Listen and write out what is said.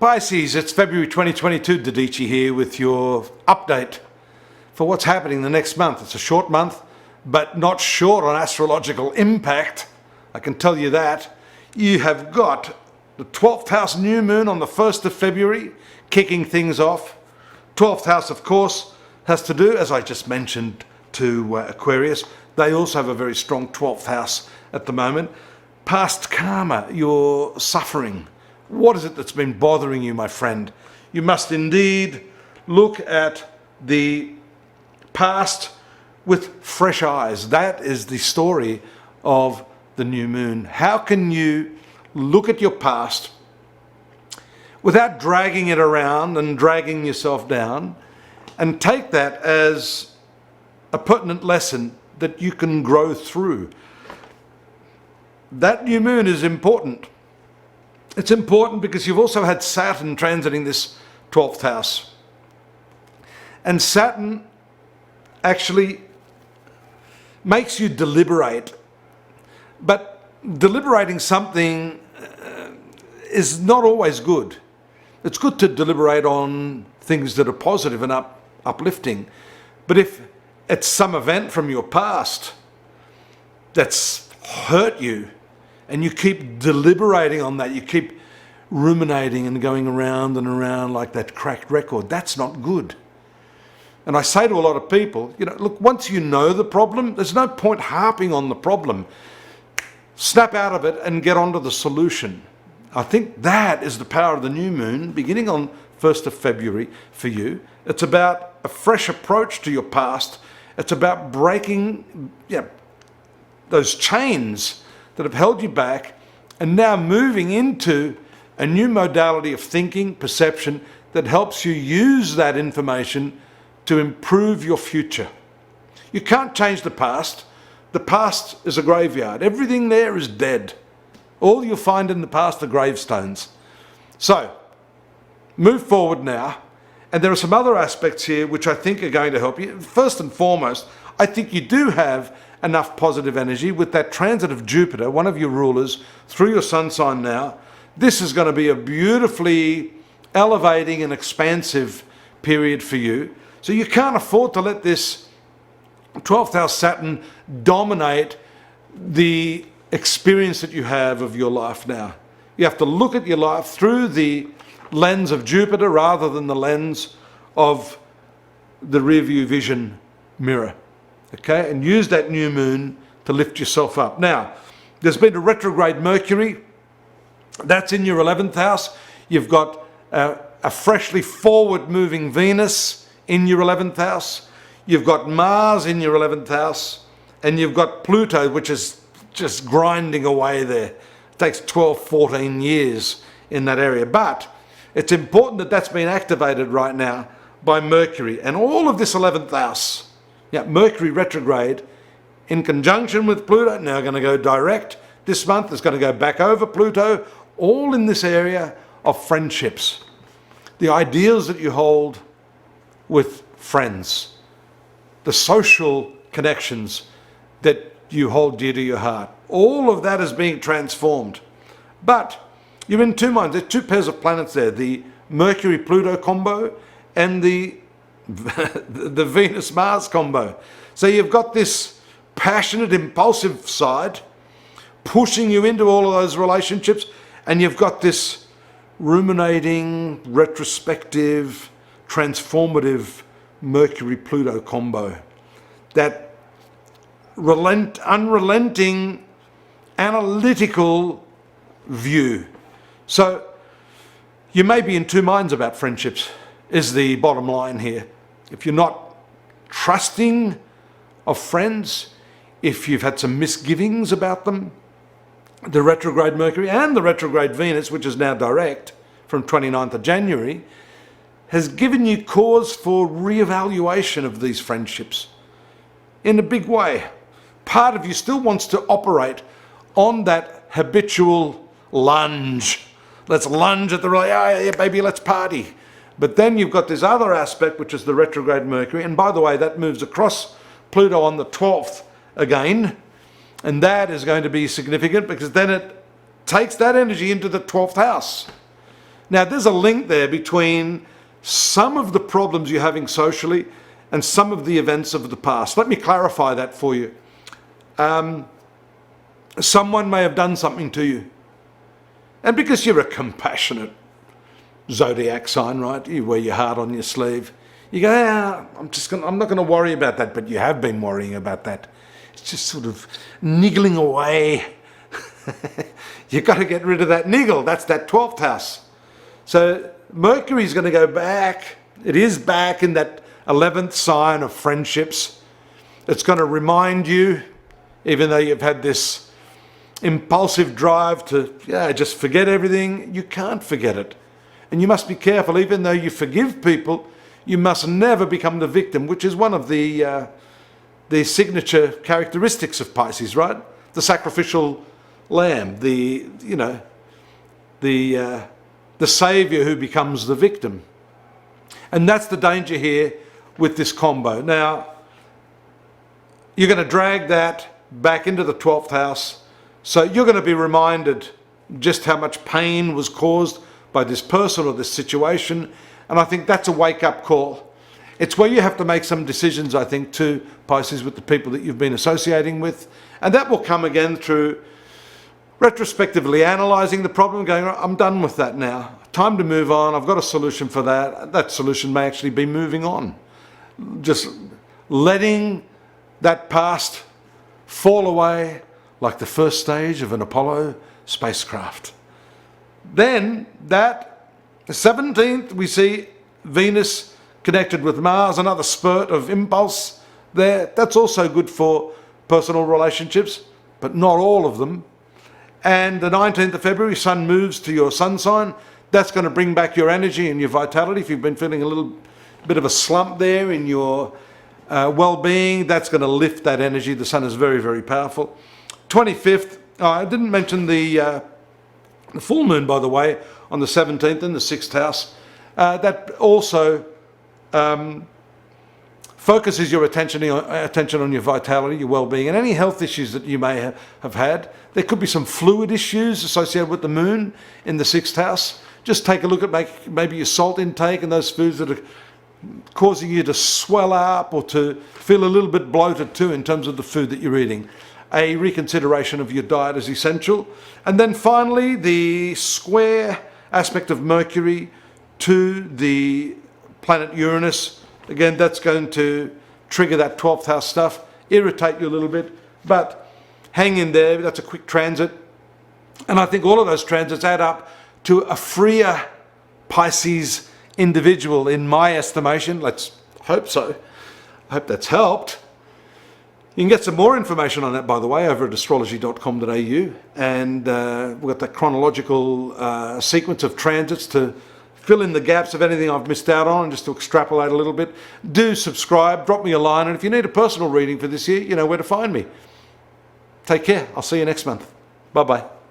Pisces, it's February 2022, Dadhichi here with your update for what's happening the next month. It's a short month, but not short on astrological impact. I can tell you that. You have got the 12th house new moon on the 1st of February, kicking things off. 12th house, of course, has to do, as I just mentioned, to Aquarius. They also have a very strong 12th house at the moment. Past karma, your suffering. What is it that's been bothering you, my friend? You must indeed look at the past with fresh eyes. That is the story of the new moon. How can you look at your past without dragging it around and dragging yourself down, and take that as a pertinent lesson that you can grow through? That new moon is important. It's important because you've also had Saturn transiting this 12th house. And Saturn actually makes you deliberate. But deliberating something is not always good. It's good to deliberate on things that are positive and uplifting. But if it's some event from your past that's hurt you, and you keep deliberating on that, you keep ruminating and going around and around like that cracked record, that's not good. And I say to a lot of people, look, once you know the problem, there's no point harping on the problem. Snap out of it and get onto the solution. I think that is the power of the new moon, beginning on 1st of February for you. It's about a fresh approach to your past. It's about breaking those chains that have held you back, and now moving into a new modality of thinking, perception, that helps you use that information to improve your future. You can't change the past. The past is a graveyard. Everything there is dead. All you'll find in the past are gravestones. So, move forward now. And there are some other aspects here which I think are going to help you. First and foremost, I think you do have enough positive energy with that transit of Jupiter, one of your rulers, through your sun sign now. This is going to be a beautifully elevating and expansive period for you. So you can't afford to let this 12th house Saturn dominate the experience that you have of your life now. You have to look at your life through the lens of Jupiter rather than the lens of the rear view vision mirror. Okay, and use that new moon to lift yourself up. Now, there's been a retrograde Mercury. That's in your 11th house. You've got a freshly forward-moving Venus in your 11th house. You've got Mars in your 11th house. And you've got Pluto, which is just grinding away there. It takes 12, 14 years in that area. But it's important that that's been activated right now by Mercury. And all of this 11th house, Mercury retrograde in conjunction with Pluto, now going to go direct this month. It's going to go back over Pluto, all in this area of friendships. The ideals that you hold with friends, the social connections that you hold dear to your heart. All of that is being transformed. But you're in two minds. There's two pairs of planets there, the Mercury-Pluto combo and the Venus-Mars combo. So you've got this passionate, impulsive side pushing you into all of those relationships, and you've got this ruminating, retrospective, transformative Mercury-Pluto combo. That unrelenting, analytical view. So you may be in two minds about friendships, is the bottom line here. If you're not trusting of friends, if you've had some misgivings about them, the retrograde Mercury and the retrograde Venus, which is now direct from 29th of January, has given you cause for reevaluation of these friendships in a big way. Part of you still wants to operate on that habitual lunge. Let's lunge at the yeah, baby, let's party. But then you've got this other aspect, which is the retrograde Mercury. And by the way, that moves across Pluto on the 12th again. And that is going to be significant because then it takes that energy into the 12th house. Now, there's a link there between some of the problems you're having socially and some of the events of the past. Let me clarify that for you. Someone may have done something to you. And because you're a compassionate zodiac sign, right? You wear your heart on your sleeve. You go, I'm not going to worry about that, but you have been worrying about that. It's just sort of niggling away. You've got to get rid of that niggle. That's that 12th house. So Mercury's going to go back. It is back in that 11th sign of friendships. It's going to remind you, even though you've had this impulsive drive to just forget everything, you can't forget it. And you must be careful. Even though you forgive people, you must never become the victim, which is one of the signature characteristics of Pisces, right? The sacrificial lamb, the savior who becomes the victim. And that's the danger here with this combo. Now, you're going to drag that back into the 12th house. So you're going to be reminded just how much pain was caused by this person or this situation. And I think that's a wake-up call. It's where you have to make some decisions, I think, too, Pisces, with the people that you've been associating with. And that will come again through retrospectively analysing the problem, going, I'm done with that now. Time to move on. I've got a solution for that. That solution may actually be moving on. Just letting that past fall away like the first stage of an Apollo spacecraft. Then that 17th, we see Venus connected with Mars, another spurt of impulse there. That's also good for personal relationships, but not all of them. And the 19th of February, Sun moves to your sun sign. That's going to bring back your energy and your vitality. If you've been feeling a little bit of a slump there in your well-being, that's going to lift that energy. The Sun is very, very powerful. 25th, I didn't mention the full moon, by the way, on the 17th in the 6th house. That also focuses your attention on your vitality, your well-being, and any health issues that you may have had. There could be some fluid issues associated with the moon in the 6th house. Just take a look at maybe your salt intake and those foods that are causing you to swell up or to feel a little bit bloated too in terms of the food that you're eating. A reconsideration of your diet is essential. And then finally, the square aspect of Mercury to the planet Uranus. Again, that's going to trigger that 12th house stuff, irritate you a little bit, but hang in there. That's a quick transit. And I think all of those transits add up to a freer Pisces individual, in my estimation. Let's hope so. I hope that's helped. You can get some more information on that, by the way, over at astrology.com.au. And we've got that chronological sequence of transits to fill in the gaps of anything I've missed out on, and just to extrapolate a little bit. Do subscribe, drop me a line, and if you need a personal reading for this year, you know where to find me. Take care. I'll see you next month. Bye-bye.